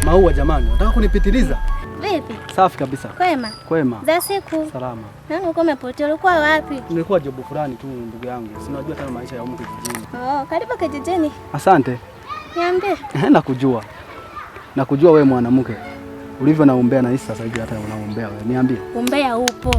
Maua jamani, unataka kunipitiliza? Vipi? Safi kabisa. Kwema? Kwema. Za siku? Salama. Nani uko umepotea? Ulikuwa wapi? Nilikuwa job fulani tu ndugu yangu. Si unajua tena maisha ya huko kijijini. Karibu kijijini. Asante. Niambie. Nakujua. Nakujua wewe mwanamke. Ulivyo na umbea na hisi sasa hivi hata unaombea wewe. Niambie. Umbea upo.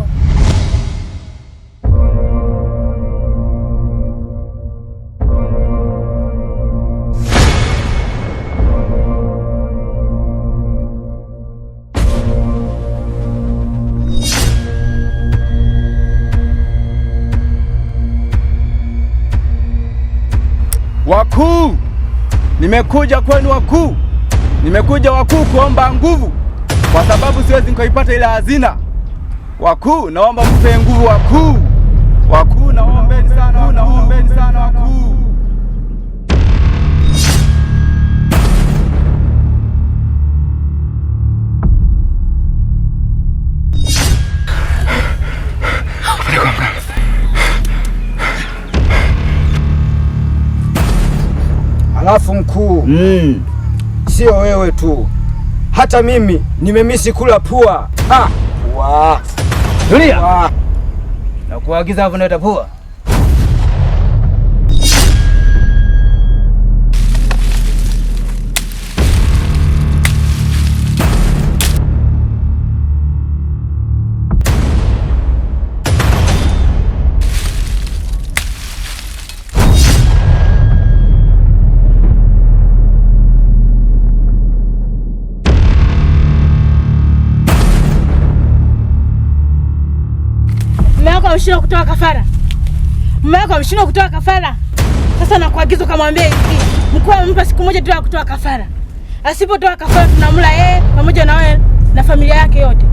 Wakuu, nimekuja kwenu wakuu. Nimekuja wakuu kuomba nguvu, kwa sababu siwezi nikaipata ile hazina. Wakuu, naomba mpe nguvu wakuu. Wakuu, naombeni sana, naombeni sana wakuu. Alafu mkuu, sio wewe tu, hata mimi nimemisi kula pua. Tulia. Na kuagiza hapo ndio pua. Mshindwa kutoa kafara. Mume wako ameshindwa kutoa kafara. Sasa nakuagiza kamwambie hivi, mkuu amempa siku moja tu ya kutoa kafara. Asipotoa kafara tunamla yeye pamoja na wewe na familia yake yote.